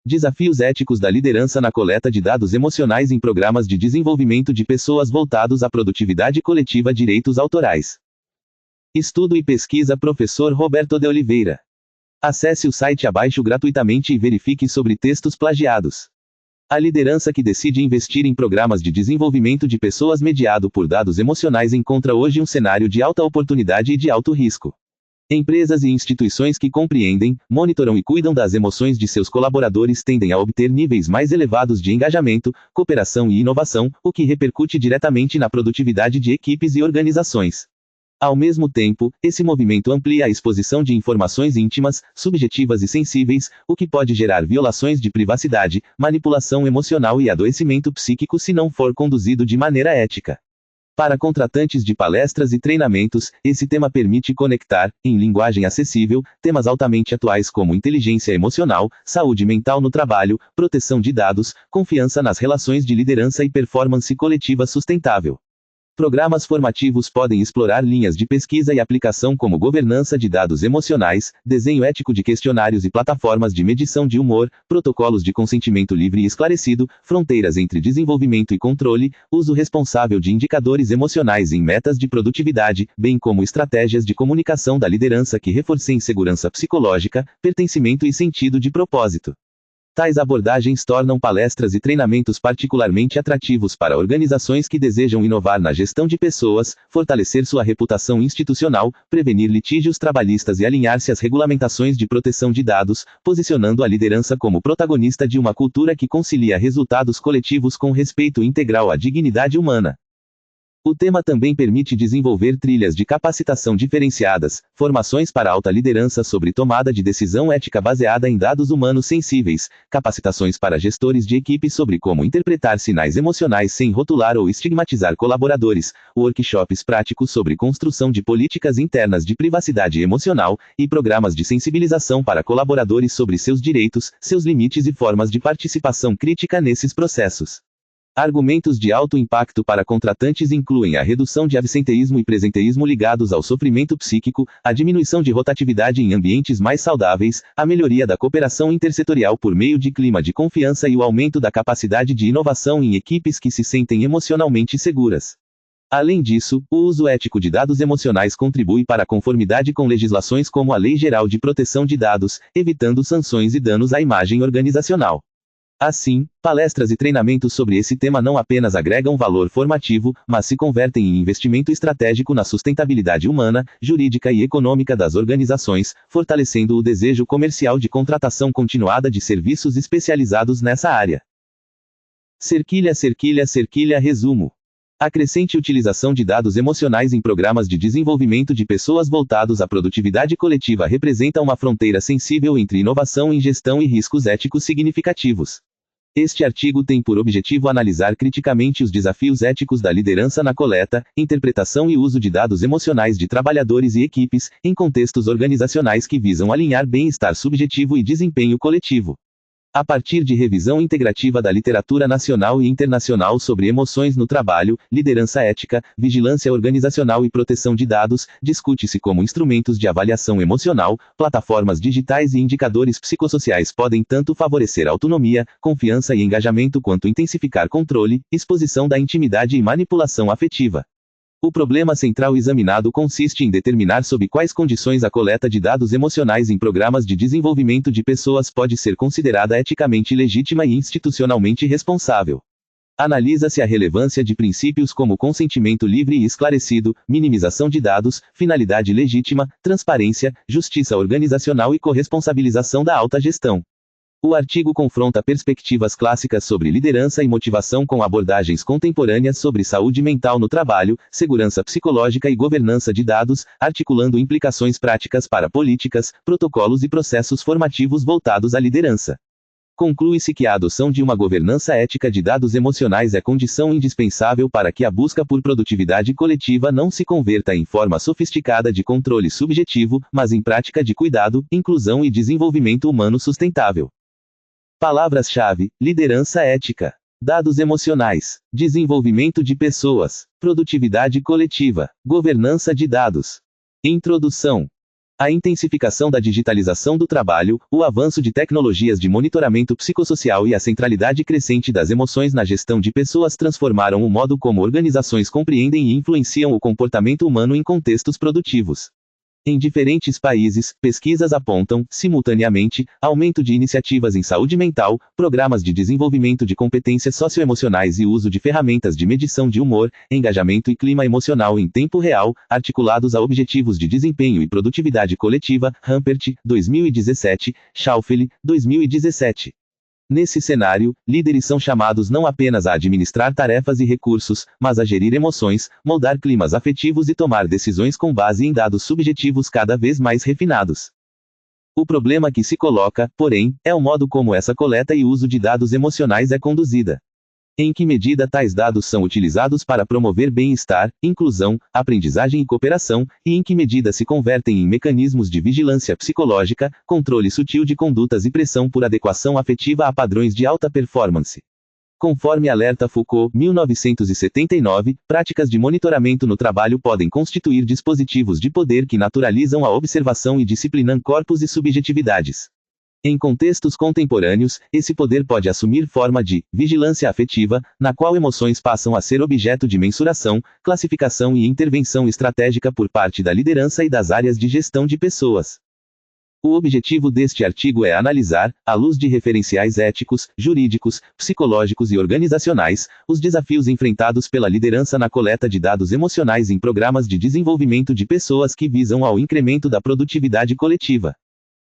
Desafios éticos da liderança na coleta de dados emocionais em programas de desenvolvimento de pessoas voltados à produtividade coletiva. Direitos autorais. Estudo e pesquisa Professor Roberto de Oliveira. Acesse o site abaixo gratuitamente e verifique sobre textos plagiados. A liderança que decide investir em programas de desenvolvimento de pessoas mediado por dados emocionais encontra hoje um cenário de alta oportunidade e de alto risco. Empresas e instituições que compreendem, monitoram e cuidam das emoções de seus colaboradores tendem a obter níveis mais elevados de engajamento, cooperação e inovação, o que repercute diretamente na produtividade de equipes e organizações. Ao mesmo tempo, esse movimento amplia a exposição de informações íntimas, subjetivas e sensíveis, o que pode gerar violações de privacidade, manipulação emocional e adoecimento psíquico se não for conduzido de maneira ética. Para contratantes de palestras e treinamentos, esse tema permite conectar, em linguagem acessível, temas altamente atuais como inteligência emocional, saúde mental no trabalho, proteção de dados, confiança nas relações de liderança e performance coletiva sustentável. Programas formativos podem explorar linhas de pesquisa e aplicação como governança de dados emocionais, desenho ético de questionários e plataformas de medição de humor, protocolos de consentimento livre e esclarecido, fronteiras entre desenvolvimento e controle, uso responsável de indicadores emocionais em metas de produtividade, bem como estratégias de comunicação da liderança que reforcem segurança psicológica, pertencimento e sentido de propósito. Tais abordagens tornam palestras e treinamentos particularmente atrativos para organizações que desejam inovar na gestão de pessoas, fortalecer sua reputação institucional, prevenir litígios trabalhistas e alinhar-se às regulamentações de proteção de dados, posicionando a liderança como protagonista de uma cultura que concilia resultados coletivos com respeito integral à dignidade humana. O tema também permite desenvolver trilhas de capacitação diferenciadas, formações para alta liderança sobre tomada de decisão ética baseada em dados humanos sensíveis, capacitações para gestores de equipe sobre como interpretar sinais emocionais sem rotular ou estigmatizar colaboradores, workshops práticos sobre construção de políticas internas de privacidade emocional, e programas de sensibilização para colaboradores sobre seus direitos, seus limites e formas de participação crítica nesses processos. Argumentos de alto impacto para contratantes incluem a redução de absenteísmo e presenteísmo ligados ao sofrimento psíquico, a diminuição de rotatividade em ambientes mais saudáveis, a melhoria da cooperação intersetorial por meio de clima de confiança e o aumento da capacidade de inovação em equipes que se sentem emocionalmente seguras. Além disso, o uso ético de dados emocionais contribui para a conformidade com legislações como a Lei Geral de Proteção de Dados, evitando sanções e danos à imagem organizacional. Assim, palestras e treinamentos sobre esse tema não apenas agregam valor formativo, mas se convertem em investimento estratégico na sustentabilidade humana, jurídica e econômica das organizações, fortalecendo o desejo comercial de contratação continuada de serviços especializados nessa área. Resumo. A crescente utilização de dados emocionais em programas de desenvolvimento de pessoas voltados à produtividade coletiva representa uma fronteira sensível entre inovação em gestão e riscos éticos significativos. Este artigo tem por objetivo analisar criticamente os desafios éticos da liderança na coleta, interpretação e uso de dados emocionais de trabalhadores e equipes, em contextos organizacionais que visam alinhar bem-estar subjetivo e desempenho coletivo. A partir de revisão integrativa da literatura nacional e internacional sobre emoções no trabalho, liderança ética, vigilância organizacional e proteção de dados, discute-se como instrumentos de avaliação emocional, plataformas digitais e indicadores psicossociais podem tanto favorecer autonomia, confiança e engajamento quanto intensificar controle, exposição da intimidade e manipulação afetiva. O problema central examinado consiste em determinar sob quais condições a coleta de dados emocionais em programas de desenvolvimento de pessoas pode ser considerada eticamente legítima e institucionalmente responsável. Analisa-se a relevância de princípios como consentimento livre e esclarecido, minimização de dados, finalidade legítima, transparência, justiça organizacional e corresponsabilização da alta gestão. O artigo confronta perspectivas clássicas sobre liderança e motivação com abordagens contemporâneas sobre saúde mental no trabalho, segurança psicológica e governança de dados, articulando implicações práticas para políticas, protocolos e processos formativos voltados à liderança. Conclui-se que a adoção de uma governança ética de dados emocionais é condição indispensável para que a busca por produtividade coletiva não se converta em forma sofisticada de controle subjetivo, mas em prática de cuidado, inclusão e desenvolvimento humano sustentável. Palavras-chave: liderança ética, dados emocionais, desenvolvimento de pessoas, produtividade coletiva, governança de dados. Introdução. A intensificação da digitalização do trabalho, o avanço de tecnologias de monitoramento psicossocial e a centralidade crescente das emoções na gestão de pessoas transformaram o modo como organizações compreendem e influenciam o comportamento humano em contextos produtivos. Em diferentes países, pesquisas apontam, simultaneamente, aumento de iniciativas em saúde mental, programas de desenvolvimento de competências socioemocionais e uso de ferramentas de medição de humor, engajamento e clima emocional em tempo real, articulados a objetivos de desempenho e produtividade coletiva. Rampert, 2017, Schaufele, 2017. Nesse cenário, líderes são chamados não apenas a administrar tarefas e recursos, mas a gerir emoções, moldar climas afetivos e tomar decisões com base em dados subjetivos cada vez mais refinados. O problema que se coloca, porém, é o modo como essa coleta e uso de dados emocionais é conduzida. Em que medida tais dados são utilizados para promover bem-estar, inclusão, aprendizagem e cooperação, e em que medida se convertem em mecanismos de vigilância psicológica, controle sutil de condutas e pressão por adequação afetiva a padrões de alta performance. Conforme alerta Foucault, 1979, práticas de monitoramento no trabalho podem constituir dispositivos de poder que naturalizam a observação e disciplinam corpos e subjetividades. Em contextos contemporâneos, esse poder pode assumir forma de vigilância afetiva, na qual emoções passam a ser objeto de mensuração, classificação e intervenção estratégica por parte da liderança e das áreas de gestão de pessoas. O objetivo deste artigo é analisar, à luz de referenciais éticos, jurídicos, psicológicos e organizacionais, os desafios enfrentados pela liderança na coleta de dados emocionais em programas de desenvolvimento de pessoas que visam ao incremento da produtividade coletiva.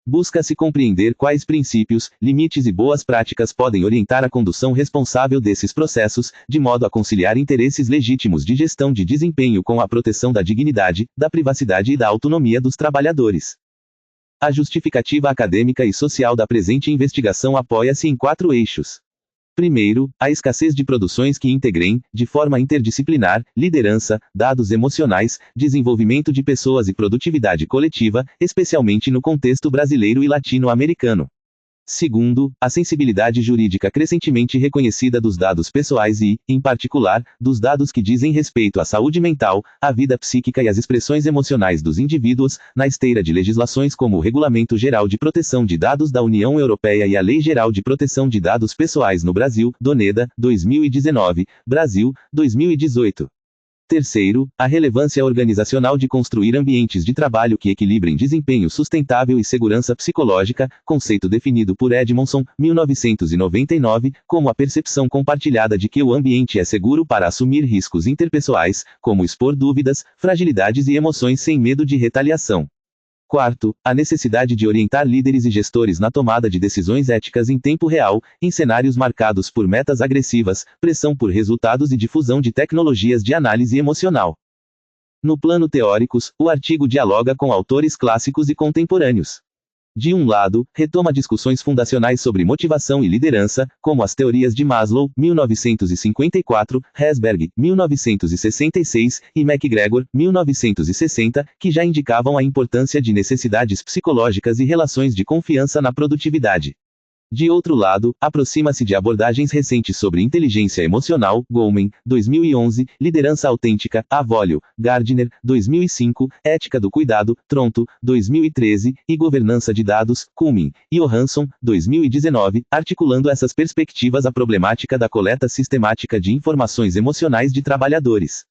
Busca-se compreender quais princípios, limites e boas práticas podem orientar a condução responsável desses processos, de modo a conciliar interesses legítimos de gestão de desempenho com a proteção da dignidade, da privacidade e da autonomia dos trabalhadores. A justificativa acadêmica e social da presente investigação apoia-se em 4 eixos. Primeiro, a escassez de produções que integrem, de forma interdisciplinar, liderança, dados emocionais, desenvolvimento de pessoas e produtividade coletiva, especialmente no contexto brasileiro e latino-americano. Segundo, a sensibilidade jurídica crescentemente reconhecida dos dados pessoais e, em particular, dos dados que dizem respeito à saúde mental, à vida psíquica e às expressões emocionais dos indivíduos, na esteira de legislações como o Regulamento Geral de Proteção de Dados da União Europeia e a Lei Geral de Proteção de Dados Pessoais no Brasil, Doneda, 2019, Brasil, 2018. Terceiro, a relevância organizacional de construir ambientes de trabalho que equilibrem desempenho sustentável e segurança psicológica, conceito definido por Edmondson, 1999, como a percepção compartilhada de que o ambiente é seguro para assumir riscos interpessoais, como expor dúvidas, fragilidades e emoções sem medo de retaliação. Quarto, a necessidade de orientar líderes e gestores na tomada de decisões éticas em tempo real, em cenários marcados por metas agressivas, pressão por resultados e difusão de tecnologias de análise emocional. No plano teóricos, o artigo dialoga com autores clássicos e contemporâneos. De um lado, retoma discussões fundacionais sobre motivação e liderança, como as teorias de Maslow, 1954, Herzberg, 1966, e MacGregor, 1960, que já indicavam a importância de necessidades psicológicas e relações de confiança na produtividade. De outro lado, aproxima-se de abordagens recentes sobre inteligência emocional, Goleman, 2011, liderança autêntica, Avolio, Gardner, 2005, ética do cuidado, Tronto, 2013, e governança de dados, Cumming, e Johansson, 2019, articulando essas perspectivas à problemática da coleta sistemática de informações emocionais de trabalhadores.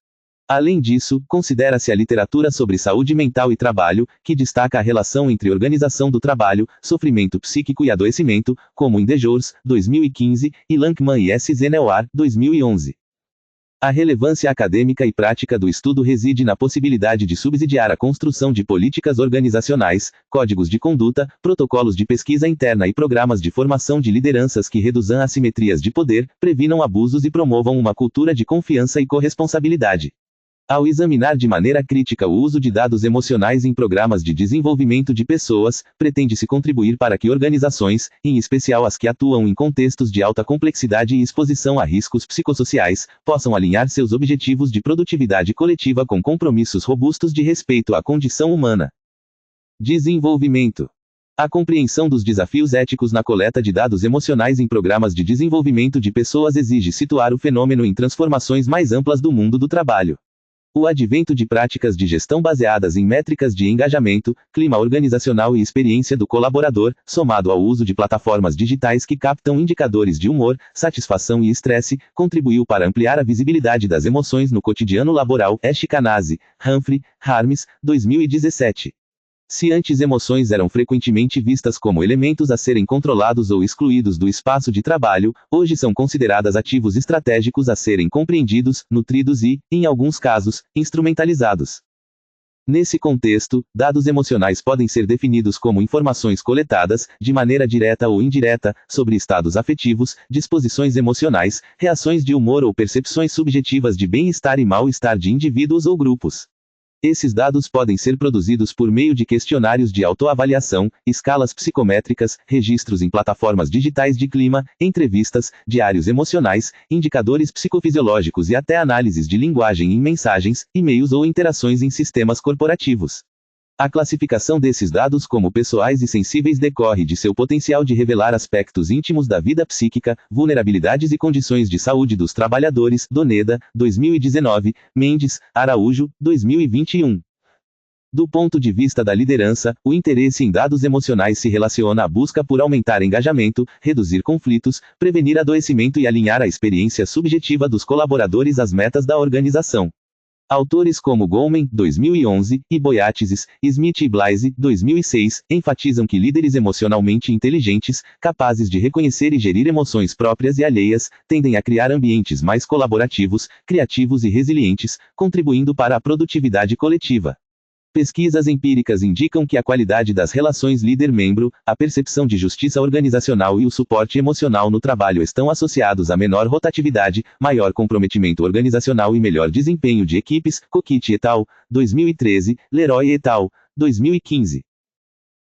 Além disso, considera-se a literatura sobre saúde mental e trabalho, que destaca a relação entre organização do trabalho, sofrimento psíquico e adoecimento, como em Dejors, 2015, e Lankman e S. Zenelwar, 2011. A relevância acadêmica e prática do estudo reside na possibilidade de subsidiar a construção de políticas organizacionais, códigos de conduta, protocolos de pesquisa interna e programas de formação de lideranças que reduzam assimetrias de poder, previnam abusos e promovam uma cultura de confiança e corresponsabilidade. Ao examinar de maneira crítica o uso de dados emocionais em programas de desenvolvimento de pessoas, pretende-se contribuir para que organizações, em especial as que atuam em contextos de alta complexidade e exposição a riscos psicossociais, possam alinhar seus objetivos de produtividade coletiva com compromissos robustos de respeito à condição humana. Desenvolvimento. A compreensão dos desafios éticos na coleta de dados emocionais em programas de desenvolvimento de pessoas exige situar o fenômeno em transformações mais amplas do mundo do trabalho. O advento de práticas de gestão baseadas em métricas de engajamento, clima organizacional e experiência do colaborador, somado ao uso de plataformas digitais que captam indicadores de humor, satisfação e estresse, contribuiu para ampliar a visibilidade das emoções no cotidiano laboral. Eshkenazi, Humphrey, Harms, 2017. Se antes emoções eram frequentemente vistas como elementos a serem controlados ou excluídos do espaço de trabalho, hoje são consideradas ativos estratégicos a serem compreendidos, nutridos e, em alguns casos, instrumentalizados. Nesse contexto, dados emocionais podem ser definidos como informações coletadas, de maneira direta ou indireta, sobre estados afetivos, disposições emocionais, reações de humor ou percepções subjetivas de bem-estar e mal-estar de indivíduos ou grupos. Esses dados podem ser produzidos por meio de questionários de autoavaliação, escalas psicométricas, registros em plataformas digitais de clima, entrevistas, diários emocionais, indicadores psicofisiológicos e até análises de linguagem em mensagens, e-mails ou interações em sistemas corporativos. A classificação desses dados como pessoais e sensíveis decorre de seu potencial de revelar aspectos íntimos da vida psíquica, vulnerabilidades e condições de saúde dos trabalhadores. Doneda, 2019, Mendes, Araújo, 2021. Do ponto de vista da liderança, o interesse em dados emocionais se relaciona à busca por aumentar engajamento, reduzir conflitos, prevenir adoecimento e alinhar a experiência subjetiva dos colaboradores às metas da organização. Autores como Goleman, 2011, e Boyatzis, Smith e Blaise, 2006, enfatizam que líderes emocionalmente inteligentes, capazes de reconhecer e gerir emoções próprias e alheias, tendem a criar ambientes mais colaborativos, criativos e resilientes, contribuindo para a produtividade coletiva. Pesquisas empíricas indicam que a qualidade das relações líder-membro, a percepção de justiça organizacional e o suporte emocional no trabalho estão associados a menor rotatividade, maior comprometimento organizacional e melhor desempenho de equipes. Coquette et al., 2013, Leroy et al., 2015.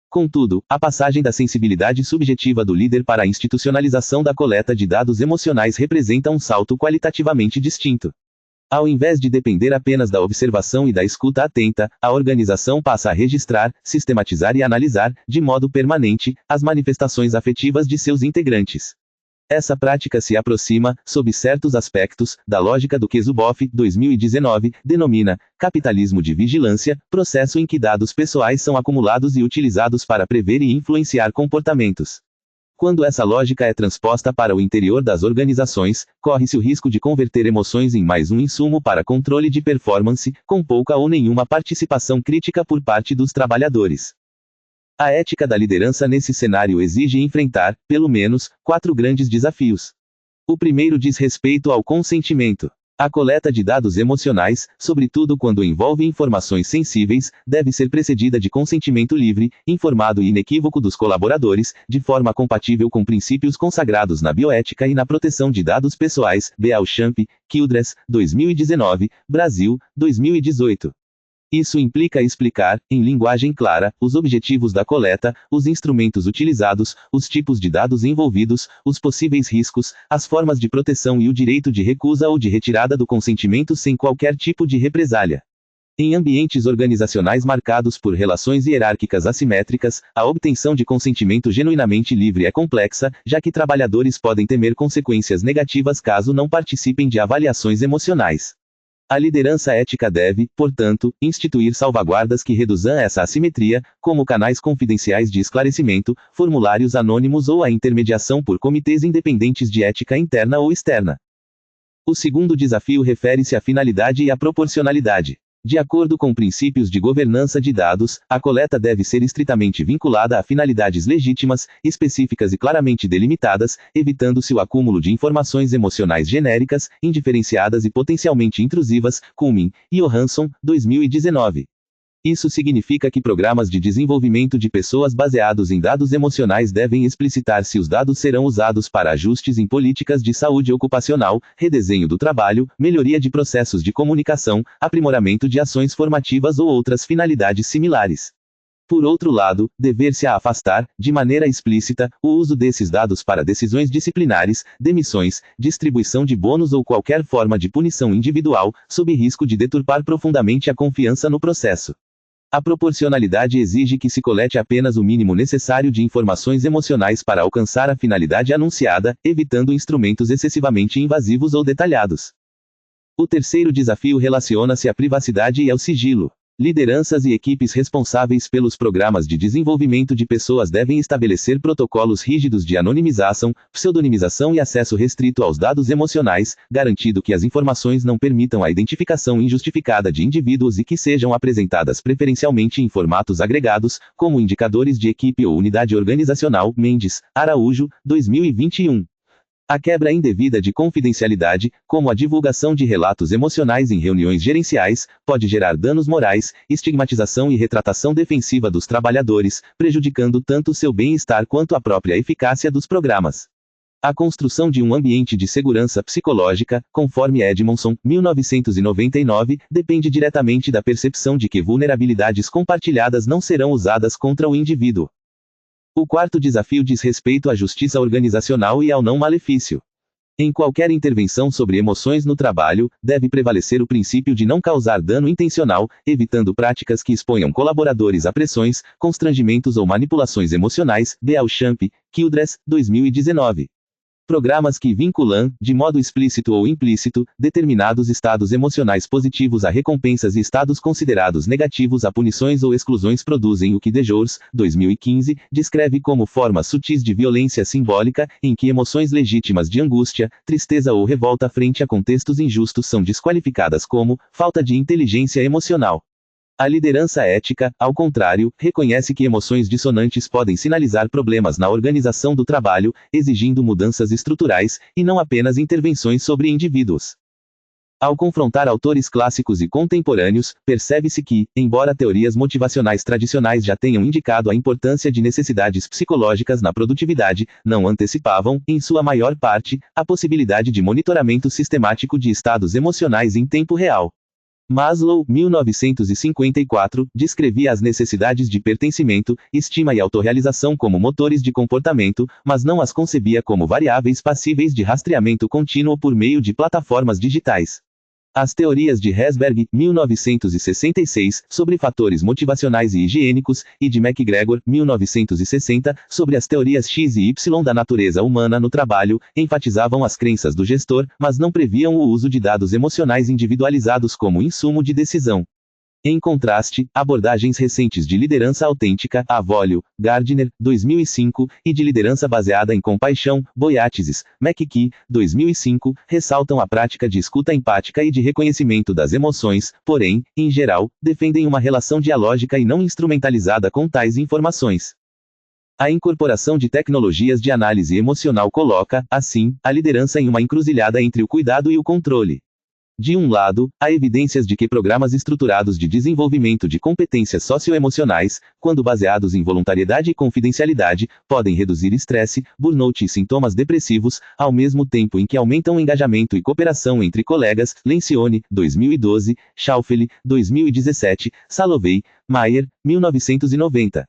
Contudo, a passagem da sensibilidade subjetiva do líder para a institucionalização da coleta de dados emocionais representa um salto qualitativamente distinto. Ao invés de depender apenas da observação e da escuta atenta, a organização passa a registrar, sistematizar e analisar, de modo permanente, as manifestações afetivas de seus integrantes. Essa prática se aproxima, sob certos aspectos, da lógica do que Zuboff, 2019, denomina capitalismo de vigilância, processo em que dados pessoais são acumulados e utilizados para prever e influenciar comportamentos. Quando essa lógica é transposta para o interior das organizações, corre-se o risco de converter emoções em mais um insumo para controle de performance, com pouca ou nenhuma participação crítica por parte dos trabalhadores. A ética da liderança nesse cenário exige enfrentar, pelo menos, 4 grandes desafios. O primeiro diz respeito ao consentimento. A coleta de dados emocionais, sobretudo quando envolve informações sensíveis, deve ser precedida de consentimento livre, informado e inequívoco dos colaboradores, de forma compatível com princípios consagrados na bioética e na proteção de dados pessoais. Beauchamp, Childress, 2019, Brasil, 2018. Isso implica explicar, em linguagem clara, os objetivos da coleta, os instrumentos utilizados, os tipos de dados envolvidos, os possíveis riscos, as formas de proteção e o direito de recusa ou de retirada do consentimento sem qualquer tipo de represália. Em ambientes organizacionais marcados por relações hierárquicas assimétricas, a obtenção de consentimento genuinamente livre é complexa, já que trabalhadores podem temer consequências negativas caso não participem de avaliações emocionais. A liderança ética deve, portanto, instituir salvaguardas que reduzam essa assimetria, como canais confidenciais de esclarecimento, formulários anônimos ou a intermediação por comitês independentes de ética interna ou externa. O segundo desafio refere-se à finalidade e à proporcionalidade. De acordo com princípios de governança de dados, a coleta deve ser estritamente vinculada a finalidades legítimas, específicas e claramente delimitadas, evitando-se o acúmulo de informações emocionais genéricas, indiferenciadas e potencialmente intrusivas. Cumming, Johansson, 2019. Isso significa que programas de desenvolvimento de pessoas baseados em dados emocionais devem explicitar se os dados serão usados para ajustes em políticas de saúde ocupacional, redesenho do trabalho, melhoria de processos de comunicação, aprimoramento de ações formativas ou outras finalidades similares. Por outro lado, dever-se afastar, de maneira explícita, o uso desses dados para decisões disciplinares, demissões, distribuição de bônus ou qualquer forma de punição individual, sob risco de deturpar profundamente a confiança no processo. A proporcionalidade exige que se colete apenas o mínimo necessário de informações emocionais para alcançar a finalidade anunciada, evitando instrumentos excessivamente invasivos ou detalhados. O terceiro desafio relaciona-se à privacidade e ao sigilo. Lideranças e equipes responsáveis pelos programas de desenvolvimento de pessoas devem estabelecer protocolos rígidos de anonimização, pseudonimização e acesso restrito aos dados emocionais, garantindo que as informações não permitam a identificação injustificada de indivíduos e que sejam apresentadas preferencialmente em formatos agregados, como indicadores de equipe ou unidade organizacional. Mendes, Araújo, 2021. A quebra indevida de confidencialidade, como a divulgação de relatos emocionais em reuniões gerenciais, pode gerar danos morais, estigmatização e retratação defensiva dos trabalhadores, prejudicando tanto seu bem-estar quanto a própria eficácia dos programas. A construção de um ambiente de segurança psicológica, conforme Edmondson, 1999, depende diretamente da percepção de que vulnerabilidades compartilhadas não serão usadas contra o indivíduo. O quarto desafio diz respeito à justiça organizacional e ao não malefício. Em qualquer intervenção sobre emoções no trabalho, deve prevalecer o princípio de não causar dano intencional, evitando práticas que exponham colaboradores a pressões, constrangimentos ou manipulações emocionais. Beauchamp, Childress, 2019. Programas que vinculam, de modo explícito ou implícito, determinados estados emocionais positivos a recompensas e estados considerados negativos a punições ou exclusões produzem o que DeJours, 2015, descreve como formas sutis de violência simbólica, em que emoções legítimas de angústia, tristeza ou revolta frente a contextos injustos são desqualificadas como falta de inteligência emocional. A liderança ética, ao contrário, reconhece que emoções dissonantes podem sinalizar problemas na organização do trabalho, exigindo mudanças estruturais, e não apenas intervenções sobre indivíduos. Ao confrontar autores clássicos e contemporâneos, percebe-se que, embora teorias motivacionais tradicionais já tenham indicado a importância de necessidades psicológicas na produtividade, não antecipavam, em sua maior parte, a possibilidade de monitoramento sistemático de estados emocionais em tempo real. Maslow, 1954, descrevia as necessidades de pertencimento, estima e autorrealização como motores de comportamento, mas não as concebia como variáveis passíveis de rastreamento contínuo por meio de plataformas digitais. As teorias de Herzberg, 1966, sobre fatores motivacionais e higiênicos, e de McGregor, 1960, sobre as teorias X e Y da natureza humana no trabalho, enfatizavam as crenças do gestor, mas não previam o uso de dados emocionais individualizados como insumo de decisão. Em contraste, abordagens recentes de liderança autêntica, Avolio, Gardner, 2005, e de liderança baseada em compaixão, Boyatzis, McKee, 2005, ressaltam a prática de escuta empática e de reconhecimento das emoções, porém, em geral, defendem uma relação dialógica e não instrumentalizada com tais informações. A incorporação de tecnologias de análise emocional coloca, assim, a liderança em uma encruzilhada entre o cuidado e o controle. De um lado, há evidências de que programas estruturados de desenvolvimento de competências socioemocionais, quando baseados em voluntariedade e confidencialidade, podem reduzir estresse, burnout e sintomas depressivos, ao mesmo tempo em que aumentam o engajamento e cooperação entre colegas. Lencioni, 2012, Schaufeli, 2017, Salovey, Mayer, 1990.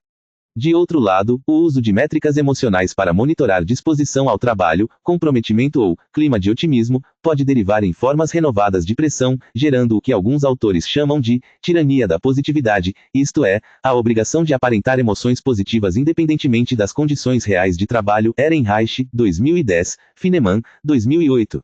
De outro lado, o uso de métricas emocionais para monitorar disposição ao trabalho, comprometimento ou clima de otimismo, pode derivar em formas renovadas de pressão, gerando o que alguns autores chamam de tirania da positividade, isto é, a obrigação de aparentar emoções positivas independentemente das condições reais de trabalho. Ehrenreich, 2010, Fineman, 2008.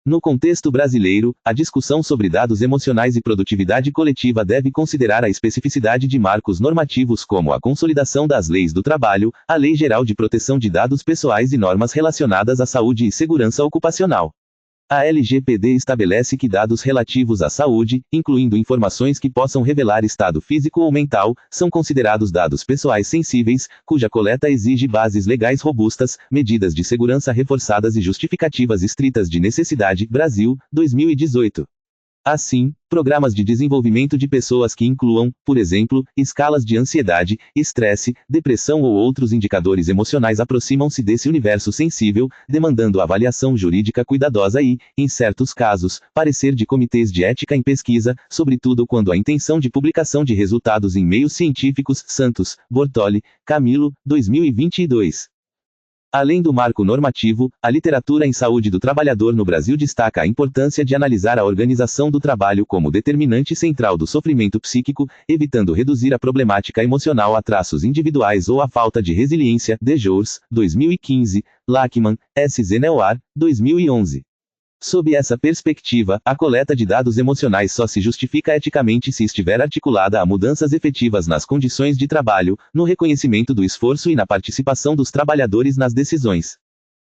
No contexto brasileiro, a discussão sobre dados emocionais e produtividade coletiva deve considerar a especificidade de marcos normativos como a consolidação das leis do trabalho, a Lei Geral de Proteção de Dados Pessoais e normas relacionadas à saúde e segurança ocupacional. A LGPD estabelece que dados relativos à saúde, incluindo informações que possam revelar estado físico ou mental, são considerados dados pessoais sensíveis, cuja coleta exige bases legais robustas, medidas de segurança reforçadas e justificativas estritas de necessidade. Brasil, 2018. Assim, programas de desenvolvimento de pessoas que incluam, por exemplo, escalas de ansiedade, estresse, depressão ou outros indicadores emocionais aproximam-se desse universo sensível, demandando avaliação jurídica cuidadosa e, em certos casos, parecer de comitês de ética em pesquisa, sobretudo quando a intenção de publicação de resultados em meios científicos. Santos, Bortoli, Camilo, 2022. Além do marco normativo, a literatura em saúde do trabalhador no Brasil destaca a importância de analisar a organização do trabalho como determinante central do sofrimento psíquico, evitando reduzir a problemática emocional a traços individuais ou a falta de resiliência. DeJours, 2015, Lachman, S. Zeneuar, 2011. Sob essa perspectiva, a coleta de dados emocionais só se justifica eticamente se estiver articulada a mudanças efetivas nas condições de trabalho, no reconhecimento do esforço e na participação dos trabalhadores nas decisões.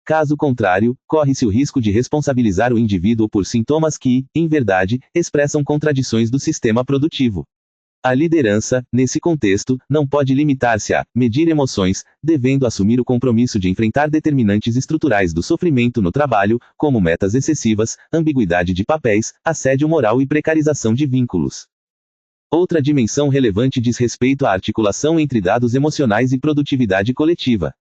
Caso contrário, corre-se o risco de responsabilizar o indivíduo por sintomas que, em verdade, expressam contradições do sistema produtivo. A liderança, nesse contexto, não pode limitar-se a medir emoções, devendo assumir o compromisso de enfrentar determinantes estruturais do sofrimento no trabalho, como metas excessivas, ambiguidade de papéis, assédio moral e precarização de vínculos. Outra dimensão relevante diz respeito à articulação entre dados emocionais e produtividade coletiva.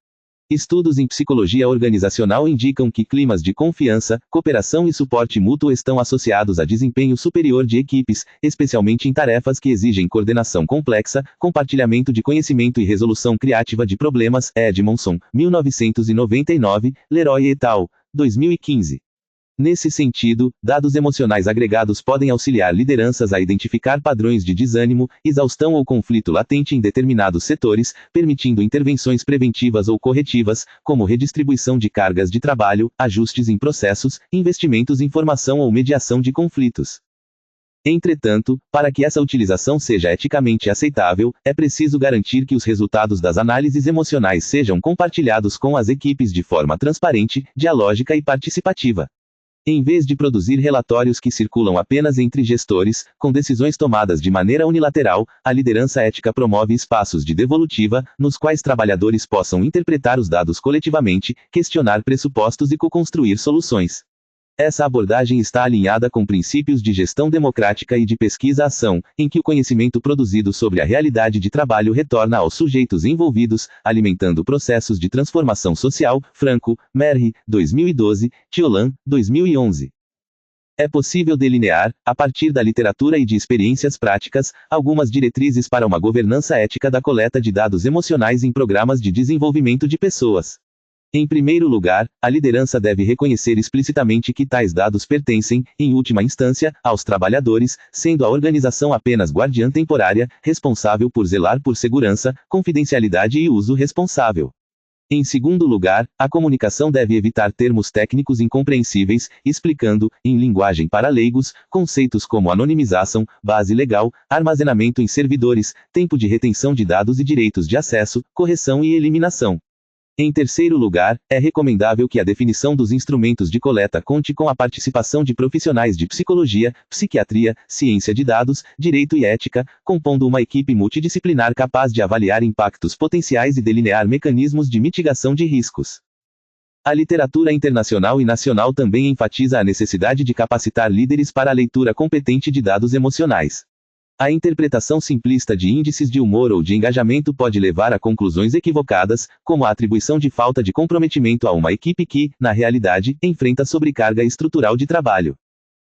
Estudos em psicologia organizacional indicam que climas de confiança, cooperação e suporte mútuo estão associados a desempenho superior de equipes, especialmente em tarefas que exigem coordenação complexa, compartilhamento de conhecimento e resolução criativa de problemas. Edmondson, 1999, Leroy et al., 2015. Nesse sentido, dados emocionais agregados podem auxiliar lideranças a identificar padrões de desânimo, exaustão ou conflito latente em determinados setores, permitindo intervenções preventivas ou corretivas, como redistribuição de cargas de trabalho, ajustes em processos, investimentos em formação ou mediação de conflitos. Entretanto, para que essa utilização seja eticamente aceitável, é preciso garantir que os resultados das análises emocionais sejam compartilhados com as equipes de forma transparente, dialógica e participativa. Em vez de produzir relatórios que circulam apenas entre gestores, com decisões tomadas de maneira unilateral, a liderança ética promove espaços de devolutiva, nos quais trabalhadores possam interpretar os dados coletivamente, questionar pressupostos e co-construir soluções. Essa abordagem está alinhada com princípios de gestão democrática e de pesquisa-ação, em que o conhecimento produzido sobre a realidade de trabalho retorna aos sujeitos envolvidos, alimentando processos de transformação social. Franco, Merri, 2012, Thiolan, 2011. É possível delinear, a partir da literatura e de experiências práticas, algumas diretrizes para uma governança ética da coleta de dados emocionais em programas de desenvolvimento de pessoas. Em primeiro lugar, a liderança deve reconhecer explicitamente que tais dados pertencem, em última instância, aos trabalhadores, sendo a organização apenas guardiã temporária, responsável por zelar por segurança, confidencialidade e uso responsável. Em segundo lugar, a comunicação deve evitar termos técnicos incompreensíveis, explicando, em linguagem para leigos, conceitos como anonimização, base legal, armazenamento em servidores, tempo de retenção de dados e direitos de acesso, correção e eliminação. Em terceiro lugar, é recomendável que a definição dos instrumentos de coleta conte com a participação de profissionais de psicologia, psiquiatria, ciência de dados, direito e ética, compondo uma equipe multidisciplinar capaz de avaliar impactos potenciais e delinear mecanismos de mitigação de riscos. A literatura internacional e nacional também enfatiza a necessidade de capacitar líderes para a leitura competente de dados emocionais. A interpretação simplista de índices de humor ou de engajamento pode levar a conclusões equivocadas, como a atribuição de falta de comprometimento a uma equipe que, na realidade, enfrenta sobrecarga estrutural de trabalho.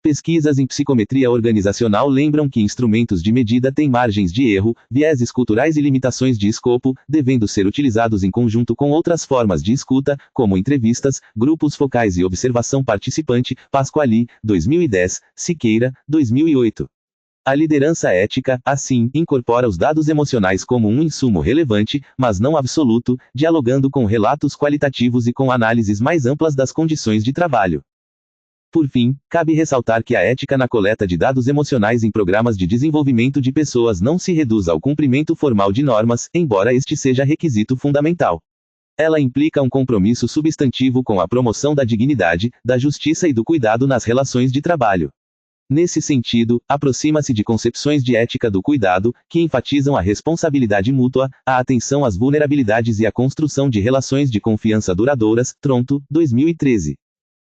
Pesquisas em psicometria organizacional lembram que instrumentos de medida têm margens de erro, vieses culturais e limitações de escopo, devendo ser utilizados em conjunto com outras formas de escuta, como entrevistas, grupos focais e observação participante. Pasquali, 2010, Siqueira, 2008. A liderança ética, assim, incorpora os dados emocionais como um insumo relevante, mas não absoluto, dialogando com relatos qualitativos e com análises mais amplas das condições de trabalho. Por fim, cabe ressaltar que a ética na coleta de dados emocionais em programas de desenvolvimento de pessoas não se reduz ao cumprimento formal de normas, embora este seja requisito fundamental. Ela implica um compromisso substantivo com a promoção da dignidade, da justiça e do cuidado nas relações de trabalho. Nesse sentido, aproxima-se de concepções de ética do cuidado, que enfatizam a responsabilidade mútua, a atenção às vulnerabilidades e a construção de relações de confiança duradouras. Tronto, 2013.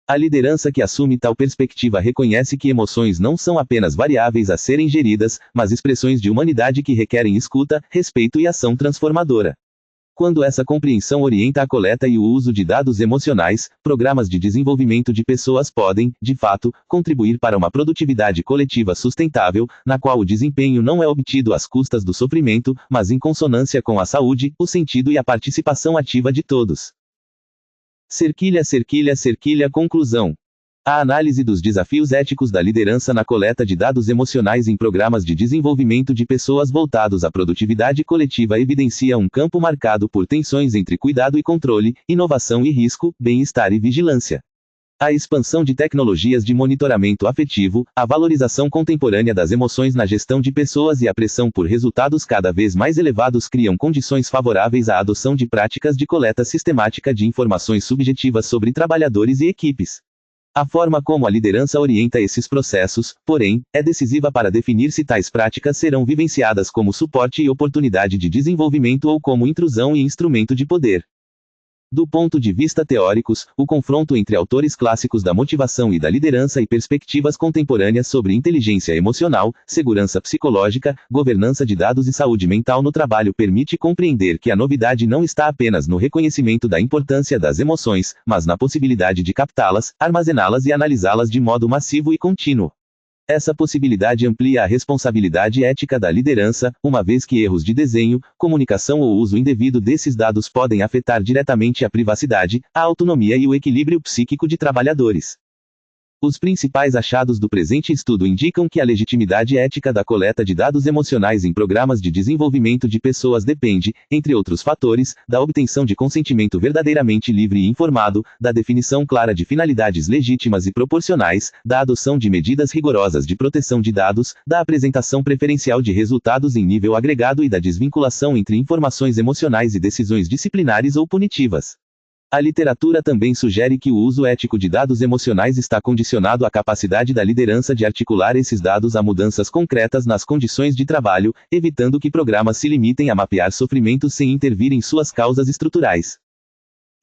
A liderança que assume tal perspectiva reconhece que emoções não são apenas variáveis a serem geridas, mas expressões de humanidade que requerem escuta, respeito e ação transformadora. Quando essa compreensão orienta a coleta e o uso de dados emocionais, programas de desenvolvimento de pessoas podem, de fato, contribuir para uma produtividade coletiva sustentável, na qual o desempenho não é obtido às custas do sofrimento, mas em consonância com a saúde, o sentido e a participação ativa de todos. Conclusão. A análise dos desafios éticos da liderança na coleta de dados emocionais em programas de desenvolvimento de pessoas voltados à produtividade coletiva evidencia um campo marcado por tensões entre cuidado e controle, inovação e risco, bem-estar e vigilância. A expansão de tecnologias de monitoramento afetivo, a valorização contemporânea das emoções na gestão de pessoas e a pressão por resultados cada vez mais elevados criam condições favoráveis à adoção de práticas de coleta sistemática de informações subjetivas sobre trabalhadores e equipes. A forma como a liderança orienta esses processos, porém, é decisiva para definir se tais práticas serão vivenciadas como suporte e oportunidade de desenvolvimento ou como intrusão e instrumento de poder. Do ponto de vista teóricos, o confronto entre autores clássicos da motivação e da liderança e perspectivas contemporâneas sobre inteligência emocional, segurança psicológica, governança de dados e saúde mental no trabalho permite compreender que a novidade não está apenas no reconhecimento da importância das emoções, mas na possibilidade de captá-las, armazená-las e analisá-las de modo massivo e contínuo. Essa possibilidade amplia a responsabilidade ética da liderança, uma vez que erros de desenho, comunicação ou uso indevido desses dados podem afetar diretamente a privacidade, a autonomia e o equilíbrio psíquico de trabalhadores. Os principais achados do presente estudo indicam que a legitimidade ética da coleta de dados emocionais em programas de desenvolvimento de pessoas depende, entre outros fatores, da obtenção de consentimento verdadeiramente livre e informado, da definição clara de finalidades legítimas e proporcionais, da adoção de medidas rigorosas de proteção de dados, da apresentação preferencial de resultados em nível agregado e da desvinculação entre informações emocionais e decisões disciplinares ou punitivas. A literatura também sugere que o uso ético de dados emocionais está condicionado à capacidade da liderança de articular esses dados a mudanças concretas nas condições de trabalho, evitando que programas se limitem a mapear sofrimentos sem intervir em suas causas estruturais.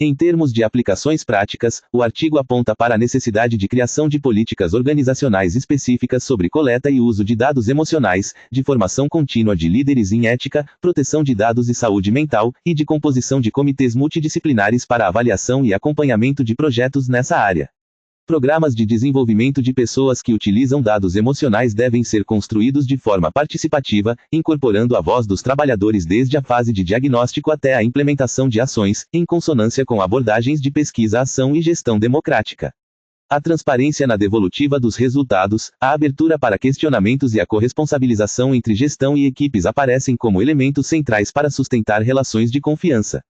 Em termos de aplicações práticas, o artigo aponta para a necessidade de criação de políticas organizacionais específicas sobre coleta e uso de dados emocionais, de formação contínua de líderes em ética, proteção de dados e saúde mental, e de composição de comitês multidisciplinares para avaliação e acompanhamento de projetos nessa área. Programas de desenvolvimento de pessoas que utilizam dados emocionais devem ser construídos de forma participativa, incorporando a voz dos trabalhadores desde a fase de diagnóstico até a implementação de ações, em consonância com abordagens de pesquisa, ação e gestão democrática. A transparência na devolutiva dos resultados, a abertura para questionamentos e a corresponsabilização entre gestão e equipes aparecem como elementos centrais para sustentar relações de confiança.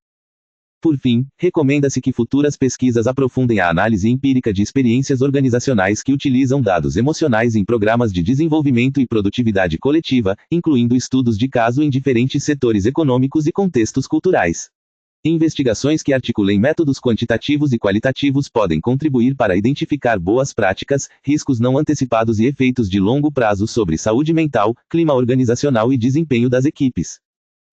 Por fim, recomenda-se que futuras pesquisas aprofundem a análise empírica de experiências organizacionais que utilizam dados emocionais em programas de desenvolvimento e produtividade coletiva, incluindo estudos de caso em diferentes setores econômicos e contextos culturais. Investigações que articulem métodos quantitativos e qualitativos podem contribuir para identificar boas práticas, riscos não antecipados e efeitos de longo prazo sobre saúde mental, clima organizacional e desempenho das equipes.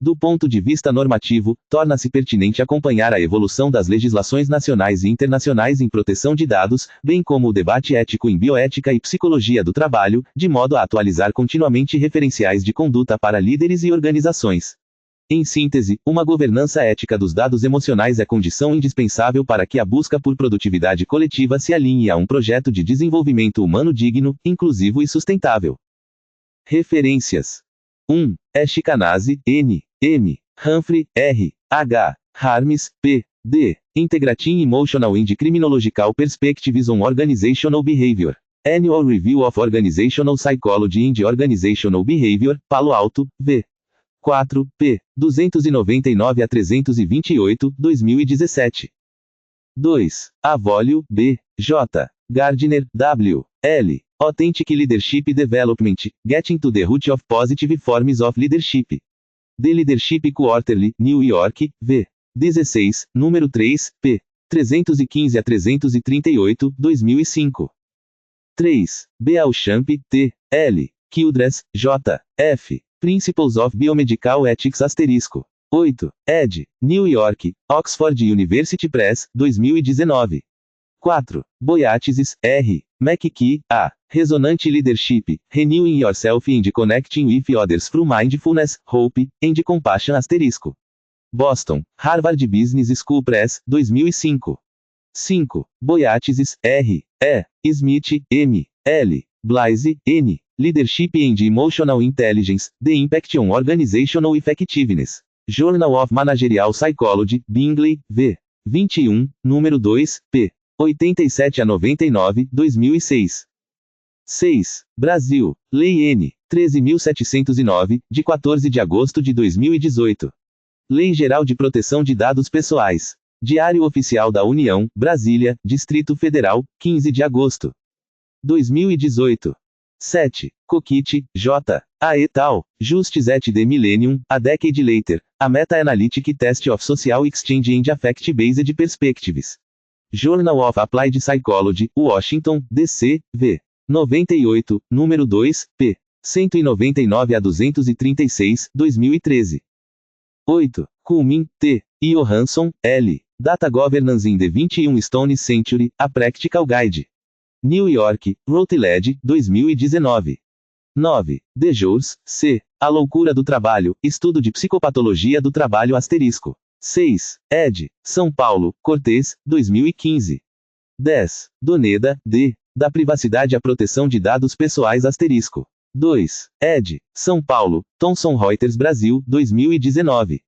Do ponto de vista normativo, torna-se pertinente acompanhar a evolução das legislações nacionais e internacionais em proteção de dados, bem como o debate ético em bioética e psicologia do trabalho, de modo a atualizar continuamente referenciais de conduta para líderes e organizações. Em síntese, uma governança ética dos dados emocionais é condição indispensável para que a busca por produtividade coletiva se alinhe a um projeto de desenvolvimento humano digno, inclusivo e sustentável. Referências: 1. Eshkenazi, N. M. Humphrey, R. H. Harms, P. D. Integrating Emotional and Criminological Perspectives on Organizational Behavior. Annual Review of Organizational Psychology and Organizational Behavior, Palo Alto, V. 4, p. 299 a 328, 2017. 2. Avolio, B. J. Gardner, W. L. Authentic Leadership Development, Getting to the Root of Positive Forms of Leadership. The Leadership Quarterly, New York, V. 16, número 3, p. 315 a 338, 2005. 3. Beauchamp, T. L. Childress, J. F. Principles of Biomedical Ethics *. 8. ed. New York, Oxford University Press, 2019. 4. Boyatzis, R. McKee, A. Resonant Leadership, Renewing Yourself and Connecting with Others through Mindfulness, Hope, and Compassion *. Boston, Harvard Business School Press, 2005. 5. Boyatzis, R. E. Smith, M. L. Blaise, N. Leadership and Emotional Intelligence, The Impact on Organizational Effectiveness. Journal of Managerial Psychology, Bingley, V. 21, número 2, p. 87 a 99, 2006. 6. Brasil. Lei N. 13.709, de 14 de agosto de 2018. Lei Geral de Proteção de Dados Pessoais. Diário Oficial da União, Brasília, Distrito Federal, 15 de agosto. 2018. 7. Cockit, J. A. et al., Justice at the Millennium, a Decade Later, a Meta-Analytic Test of Social Exchange and Affect-Based Perspectives. Journal of Applied Psychology, Washington, D.C., v. 98, número 2, p. 199 a 236, 2013. 8. Kuhlman, T. e Johansson, L. Data Governance in the 21 Stone Century, a Practical Guide. New York, Routledge, 2019. 9. De Jours, C. A Loucura do Trabalho, Estudo de Psicopatologia do Trabalho *. 6. Ed. São Paulo, Cortez, 2015. 10. Doneda, D. Da Privacidade à Proteção de Dados Pessoais *. 2. Ed. São Paulo, Thomson Reuters Brasil, 2019.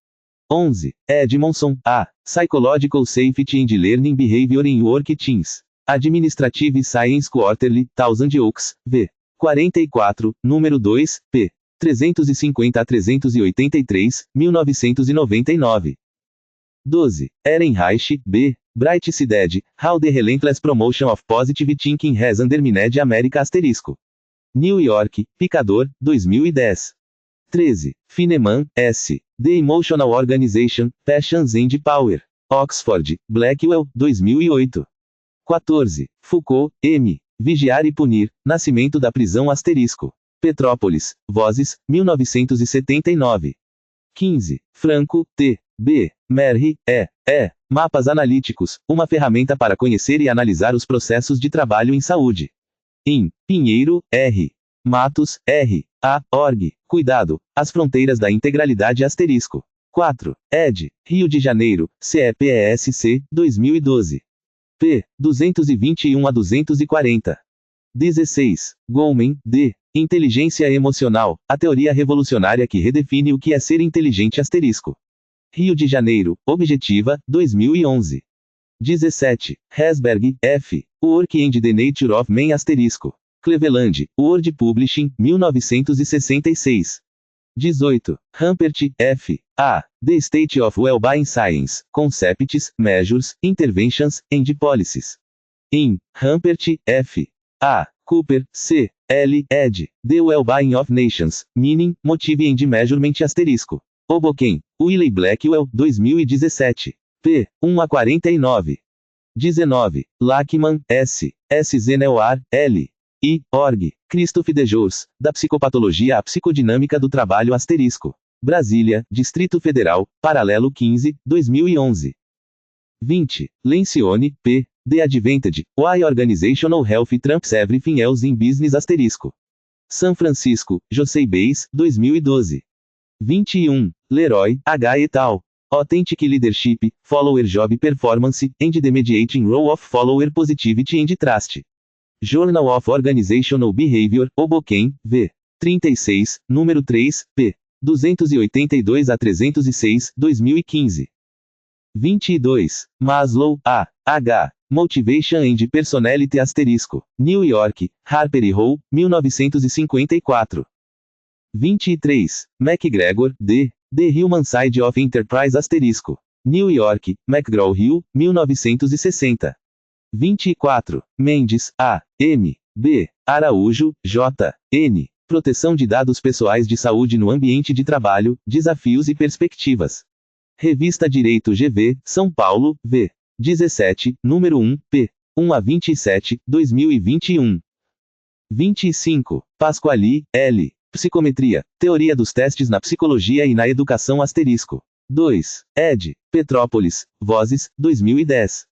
11. Edmondson, A. Psychological Safety and Learning Behavior in Work Teams. Administrative Science Quarterly, Thousand Oaks, v. 44, número 2, p. 350 a 383, 1999. 12. Ehrenreich, B. Bright Sided, How the Relentless Promotion of Positive Thinking Has Undermined America *. New York, Picador, 2010. 13. Fineman, S. The Emotional Organization, Passions and Power. Oxford, Blackwell, 2008. 14. Foucault, M. Vigiar e Punir, Nascimento da Prisão *. Petrópolis, Vozes, 1979. 15. Franco, T. B. Merri, E. Mapas Analíticos, uma ferramenta para conhecer e analisar os processos de trabalho em saúde. Em Pinheiro, R. Matos, R. A. Org. Cuidado, as fronteiras da integralidade *. 4. Ed. Rio de Janeiro, CEPESC, 2012. P. 221 a 240. 16. Goleman, D. Inteligência Emocional, a teoria revolucionária que redefine o que é ser inteligente *. Rio de Janeiro, Objetiva, 2011. 17. Herzberg, F. Work and the Nature of Man *. Cleveland, World Publishing, 1966. 18. Humpert, F. A. The State of Well-Being Science, Concepts, Measures, Interventions, and Policies. In Humpert, F. A. Cooper, C. L. ed. The Well-Being of Nations, Meaning, Motive and Measurement *. Hoboken, Wiley Blackwell, 2017. p. 1 a 49. 19. Lachman, S. S. Zenelwar, L. I. Org. Christophe De Jours, da Psicopatologia à Psicodinâmica do Trabalho *. Brasília, Distrito Federal, Paralelo 15, 2011. 20. Lencioni, P. The Advantage, Why Organizational Health Trumps Everything Else in Business *. São Francisco, José Baez, 2012. 21. Leroy, H. et al. Authentic Leadership, Follower Job Performance, and the Mediating Role of Follower Positivity and Trust. Journal of Organizational Behavior, Hoboken, v. 36, número 3, p. 282 a 306, 2015. 22. Maslow, A. H. Motivation and Personality *. New York, Harper e Row, 1954. 23. McGregor, D. The Human Side of Enterprise *. New York, McGraw-Hill, 1960. 24. Mendes, A. M. B. Araújo, J. N. Proteção de Dados Pessoais de Saúde no Ambiente de Trabalho, Desafios e Perspectivas. Revista Direito GV, São Paulo, v. 17, número 1, p. 1 a 27, 2021. 25. Pasquali, L. Psicometria, Teoria dos Testes na Psicologia e na Educação *. 2. Ed. Petrópolis, Vozes, 2010.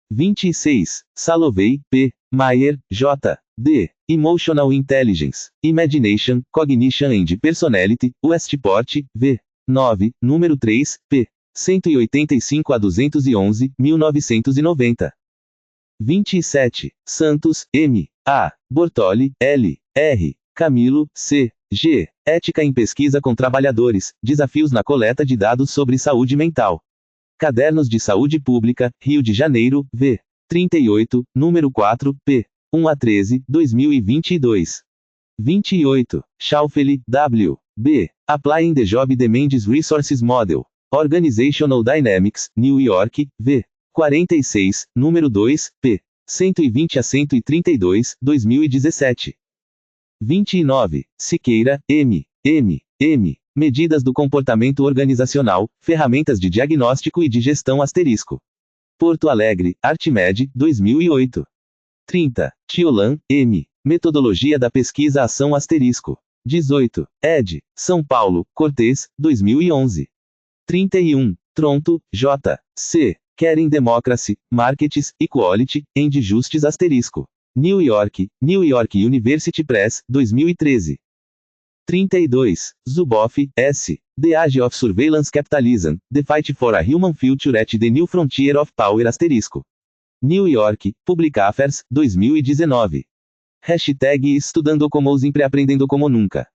26. Salovey, P. Mayer, J. D. Emotional Intelligence, Imagination, Cognition and Personality, Westport, v. 9, número 3, p. 185 a 211, 1990. 27. Santos, M. A. Bortoli, L. R. Camilo, C. G. Ética em Pesquisa com Trabalhadores, Desafios na Coleta de Dados sobre Saúde Mental. Cadernos de Saúde Pública, Rio de Janeiro, v. 38, número 4, p. 1 a 13, 2022. 28. Schaufeli, W. B. Applying the Job Demands Resources Model. Organizational Dynamics, New York, v. 46, número 2, p. 120 a 132, 2017. 29, Siqueira, M. Medidas do comportamento organizacional, ferramentas de diagnóstico e de gestão ***. Porto Alegre, Artimed, 2008. 30, Tiolan, M. Metodologia da pesquisa ação ***. 18, ed. São Paulo, Cortez, 2011. 31, Tronto, J. C. Caring Democracy, Markets, Equality, and Justice ***. New York University Press, 2013. 32, Zuboff, S. The Age of Surveillance Capitalism, The Fight for a Human Future at the New Frontier of Power ***. New York, Public Affairs, 2019. Hashtag Estudando como os Empre aprendendo como nunca.